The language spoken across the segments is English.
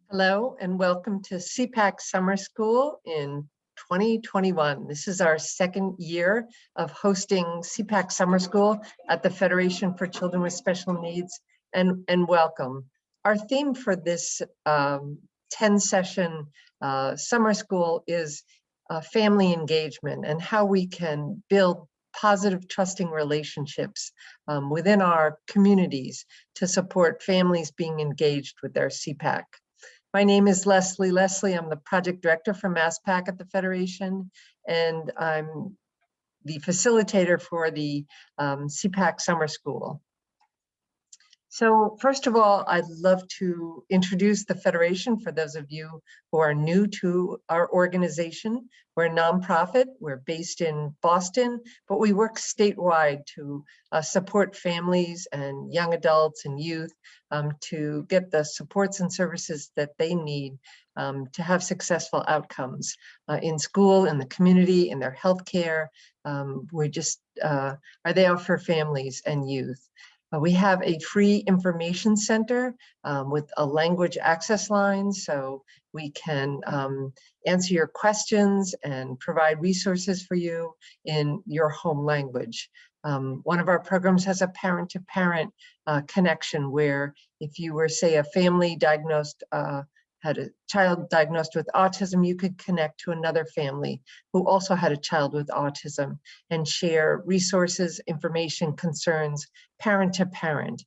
Hello and welcome to CPAC Summer School in 2021. This is our second year of hosting CPAC Summer School at the Federation for Children with Special Needs, and welcome. Our theme for this 10-session summer school is family engagement and how we can build positive, trusting relationships within our communities to support families being engaged with their CPAC. My name is Leslie. I'm the project director for MassPAC at the Federation, and I'm the facilitator for the CPAC Summer School. So first of all, I'd love to introduce the Federation for those of you who are new to our organization. We're a nonprofit. We're based in Boston, but we work statewide to support families and young adults and youth to get the supports and services that they need to have successful outcomes in school, in the community, in their healthcare. We just are there for families and youth. We have a free information center with a language access line, so we can answer your questions and provide resources for you in your home language. One of our programs has a parent-to-parent connection where if you were, say, a family diagnosed, had a child diagnosed with autism, you could connect to another family who also had a child with autism and share resources, information, concerns, parent to parent,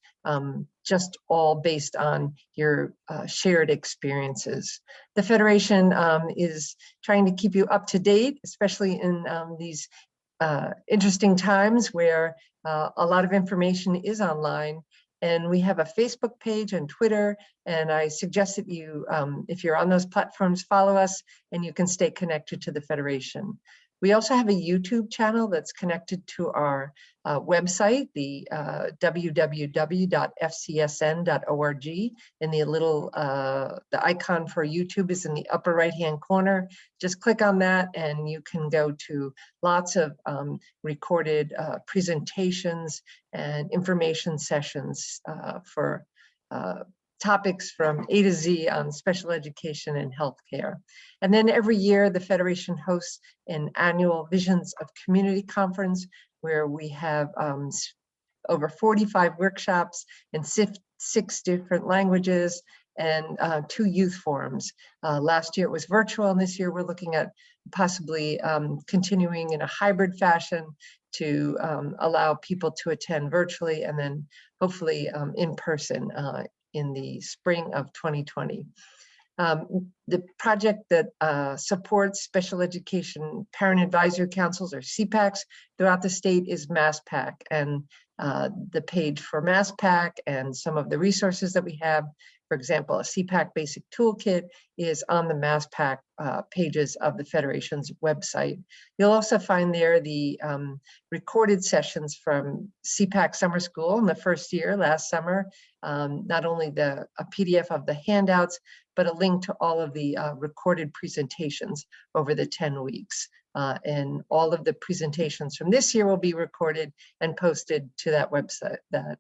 just all based on your shared experiences. The Federation is trying to keep you up to date, especially in these interesting times where a lot of information is online. And we have a Facebook page and Twitter, and I suggest that you, if you're on those platforms, follow us and you can stay connected to the Federation. We also have a YouTube channel that's connected to our website, the www.fcsn.org. And the little, the icon for YouTube is in the upper right-hand corner. Just click on that and you can go to lots of recorded presentations and information sessions for topics from A to Z on special education and healthcare. And then every year, the Federation hosts an annual Visions of Community Conference where we have over 45 workshops in 6 different languages and 2 youth forums. Last year it was virtual, and this year we're looking at possibly continuing in a hybrid fashion to allow people to attend virtually and then hopefully in person in the spring of 2020. The project that supports special education parent advisory councils, or CPACs, throughout the state is MassPAC, and the page for MassPAC and some of the resources that we have, for example, a CPAC basic toolkit, is on the MassPAC pages of the Federation's website. You'll also find there the recorded sessions from CPAC Summer School in the first year, last summer, not only a PDF of the handouts, but a link to all of the recorded presentations over the 10 weeks. And all of the presentations from this year will be recorded and posted to that website, the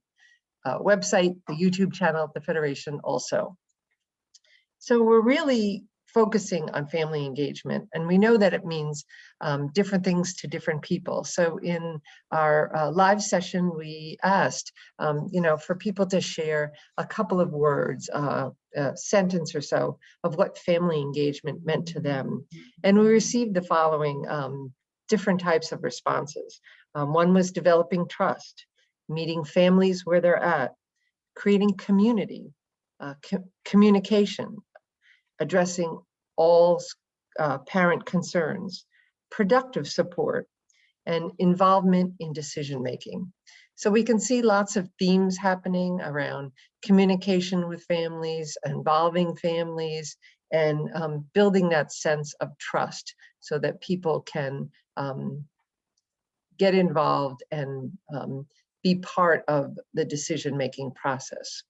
YouTube channel of the Federation also. So we're really focusing on family engagement, and we know that it means different things to different people. So in our live session, we asked, for people to share a couple of words, a sentence or so of what family engagement meant to them. And we received the following different types of responses. One was developing trust, meeting families where they're at, creating community, communication, addressing all parent concerns, productive support, and involvement in decision-making. So we can see lots of themes happening around communication with families, involving families, and building that sense of trust so that people can get involved and be part of the decision-making process.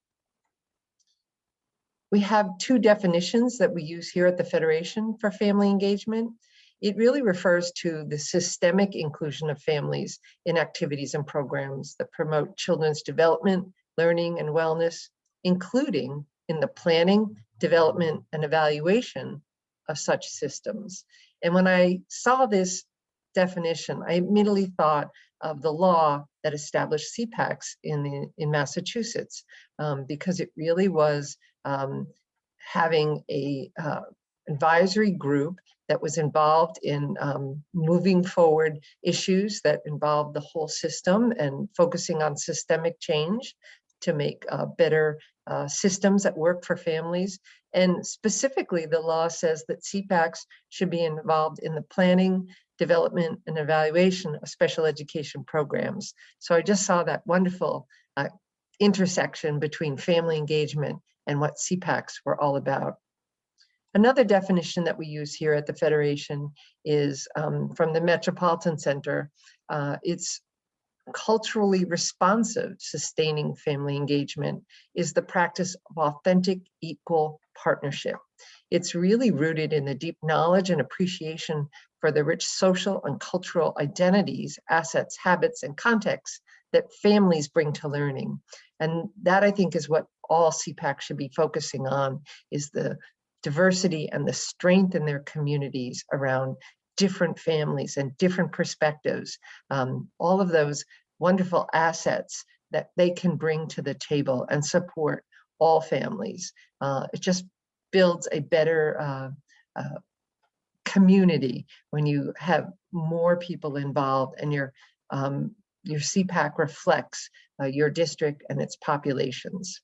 We have 2 definitions that we use here at the Federation for family engagement. It really refers to the systemic inclusion of families in activities and programs that promote children's development, learning, and wellness, including in the planning, development, and evaluation of such systems. And when I saw this definition, I immediately thought of the law that established CPACs in Massachusetts, because it really was having a advisory group that was involved in moving forward issues that involved the whole system and focusing on systemic change to make better systems that work for families. And specifically, the law says that CPACs should be involved in the planning, development, and evaluation of special education programs. So I just saw that wonderful intersection between family engagement and what CPACs were all about. Another definition that we use here at the Federation is from the Metropolitan Center. It's culturally responsive sustaining family engagement is the practice of authentic equal partnership. It's really rooted in the deep knowledge and appreciation for the rich social and cultural identities, assets, habits, and contexts that families bring to learning. And that, I think, is what all CPAC should be focusing on, is the diversity and the strength in their communities around different families and different perspectives, all of those wonderful assets that they can bring to the table and support all families. It just builds a better community when you have more people involved and your CPAC reflects your district and its populations.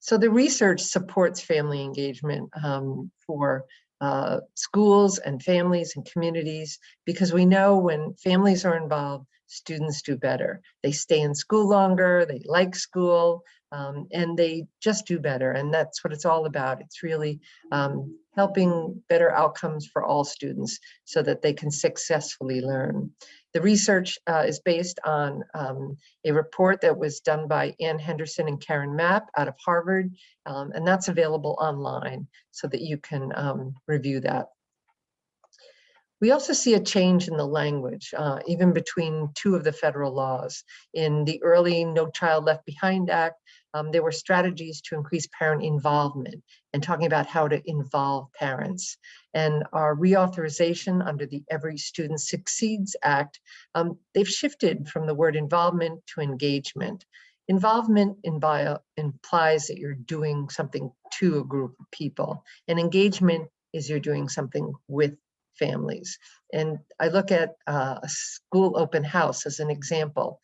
So the research supports family engagement for schools and families and communities, because we know when families are involved, students do better. They stay in school longer, they like school, and they just do better. And that's what it's all about. It's really helping better outcomes for all students so that they can successfully learn. The research is based on a report that was done by Ann Henderson and Karen Mapp out of Harvard, and that's available online so that you can review that. We also see a change in the language, even between two of the federal laws. In the early No Child Left Behind Act, there were strategies to increase parent involvement and talking about how to involve parents. And our reauthorization under the Every Student Succeeds Act, they've shifted from the word involvement to engagement. Involvement implies that you're doing something to a group of people, and engagement is you're doing something with families. And I look at a school open house as an example.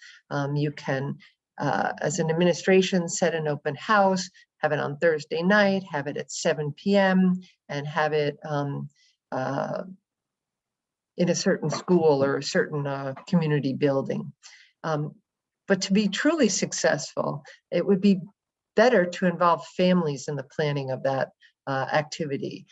You can, as an administration, set an open house, have it on Thursday night, have it at 7 p.m., and have it in a certain school or a certain community building. But to be truly successful, it would be better to involve families in the planning of that activity.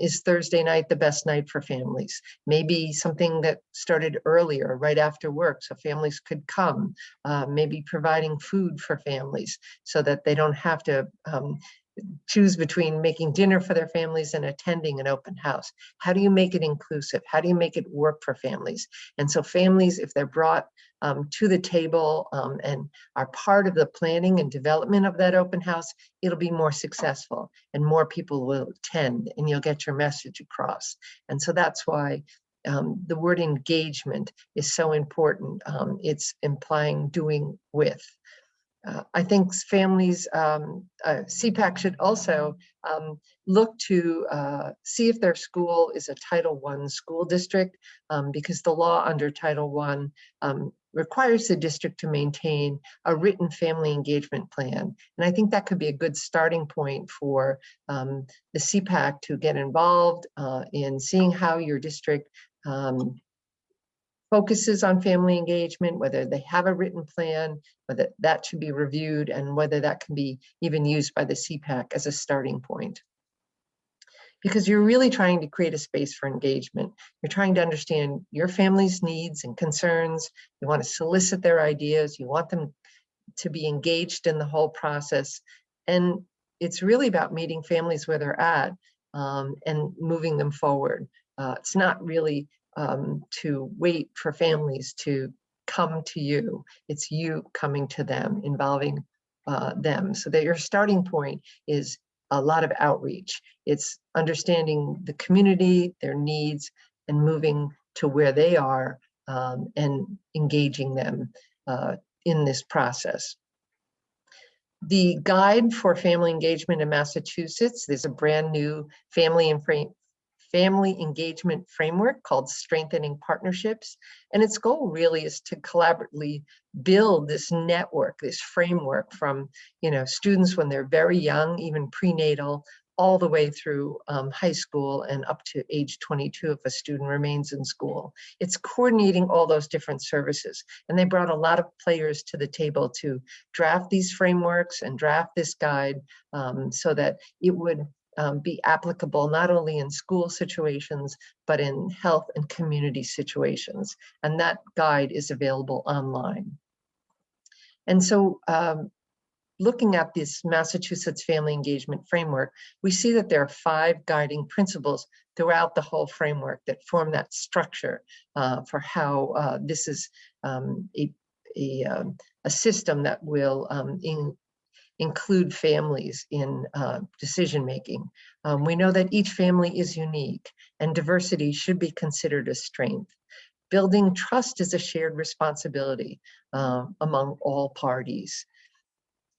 Is Thursday night the best night for families? Maybe something that started earlier, right after work, so families could come. Maybe providing food for families so that they don't have to choose between making dinner for their families and attending an open house. How do you make it inclusive? How do you make it work for families? And so families, if they're brought to the table and are part of the planning and development of that open house, it'll be more successful and more people will attend and you'll get your message across. And so that's why the word engagement is so important. It's implying doing with. I think families, CPAC should also look to see if their school is a Title I school district, because the law under Title I requires the district to maintain a written family engagement plan. And I think that could be a good starting point for the CPAC to get involved in seeing how your district focuses on family engagement, whether they have a written plan, whether that should be reviewed, and whether that can be even used by the CPAC as a starting point. Because you're really trying to create a space for engagement. You're trying to understand your family's needs and concerns. You want to solicit their ideas. You want them to be engaged in the whole process. And it's really about meeting families where they're at and moving them forward. It's not really to wait for families to come to you. It's you coming to them, involving them, so that your starting point is a lot of outreach. It's understanding the community, their needs, and moving to where they are and engaging them in this process. The guide for family engagement in Massachusetts, there's a brand new family engagement framework called Strengthening Partnerships. And its goal really is to collaboratively build this network, this framework from, students when they're very young, even prenatal, all the way through high school and up to age 22 if a student remains in school. It's coordinating all those different services. And they brought a lot of players to the table to draft these frameworks and draft this guide so that it would be applicable not only in school situations, but in health and community situations. And that guide is available online. And so looking at this Massachusetts Family Engagement Framework, we see that there are 5 guiding principles throughout the whole framework that form that structure for how this is a system that will include families in decision-making. We know that each family is unique and diversity should be considered a strength. Building trust is a shared responsibility among all parties.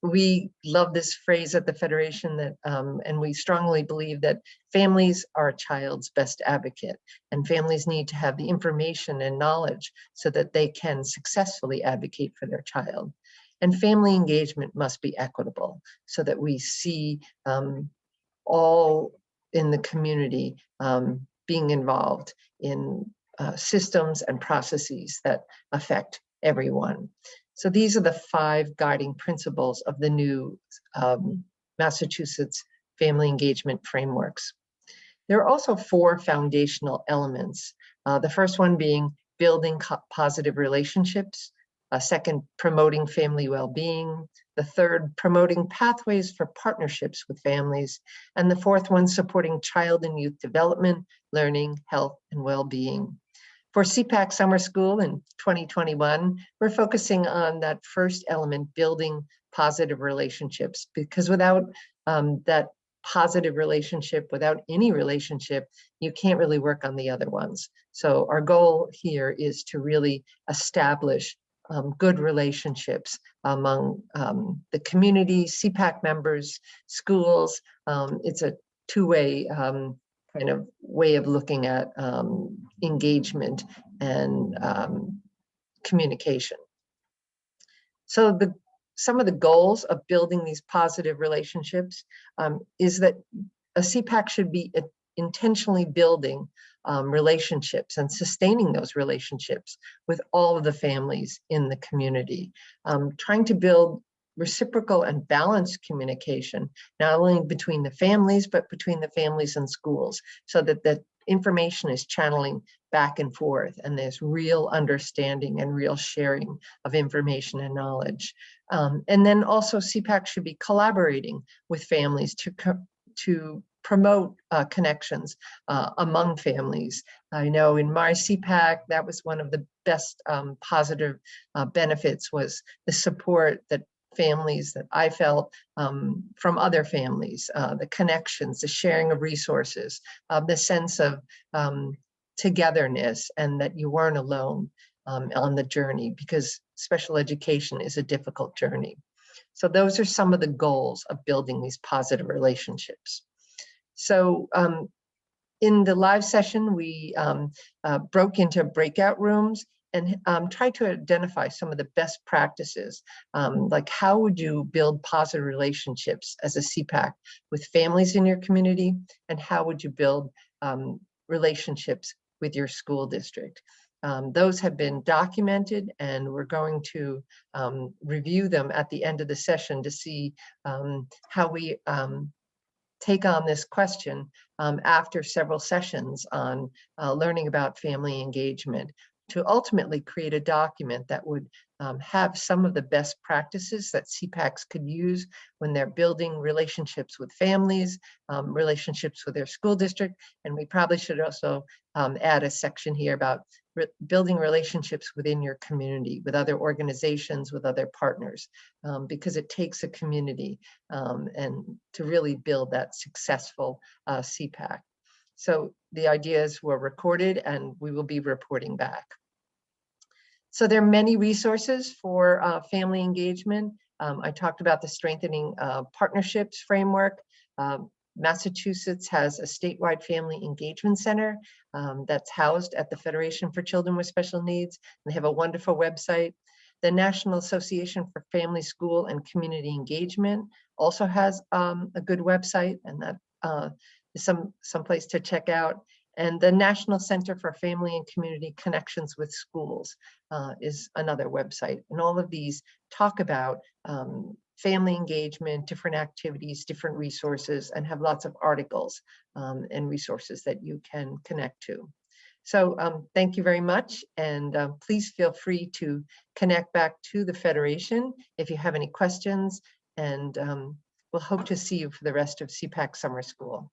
We love this phrase at the Federation that, and we strongly believe that families are a child's best advocate, and families need to have the information and knowledge so that they can successfully advocate for their child. And family engagement must be equitable so that we see all in the community being involved in systems and processes that affect everyone. So these are the 5 guiding principles of the new Massachusetts Family Engagement Frameworks. There are also 4 foundational elements. The first one being building positive relationships. Second, promoting family well-being. The third, promoting pathways for partnerships with families. And the fourth one, supporting child and youth development, learning, health, and well-being. For CPAC Summer School in 2021, we're focusing on that first element, building positive relationships, because without that positive relationship, without any relationship, you can't really work on the other ones. So our goal here is to really establish good relationships among the community, CPAC members, schools. It's a two-way kind of way of looking at engagement and communication. So some of the goals of building these positive relationships is that a CPAC should be intentionally building relationships and sustaining those relationships with all of the families in the community, trying to build reciprocal and balanced communication, not only between the families, but between the families and schools, so that the information is channeling back and forth and there's real understanding and real sharing of information and knowledge. And then also CPAC should be collaborating with families to promote connections among families. I know in my CPAC, that was one of the best positive benefits, was the support that families that I felt from other families, the connections, the sharing of resources, the sense of togetherness, and that you weren't alone on the journey, because special education is a difficult journey. So those are some of the goals of building these positive relationships. So in the live session, we broke into breakout rooms and tried to identify some of the best practices, like how would you build positive relationships as a CPAC with families in your community, and how would you build relationships with your school district. Those have been documented, and we're going to review them at the end of the session to see how we take on this question after several sessions on learning about family engagement, to ultimately create a document that would have some of the best practices that CPACs could use when they're building relationships with families, relationships with their school district. And we probably should also add a section here about building relationships within your community, with other organizations, with other partners, because it takes a community and to really build that successful CPAC. So the ideas were recorded and we will be reporting back. So there are many resources for family engagement. I talked about the Strengthening Partnerships framework. Massachusetts has a statewide family engagement center that's housed at the Federation for Children with Special Needs. And they have a wonderful website. The National Association for Family, School, and Community Engagement also has a good website, and that is some place to check out. And the National Center for Family and Community Connections with Schools is another website. And all of these talk about family engagement, different activities, different resources, and have lots of articles and resources that you can connect to. So thank you very much. And please feel free to connect back to the Federation if you have any questions. And we'll hope to see you for the rest of CPAC Summer School.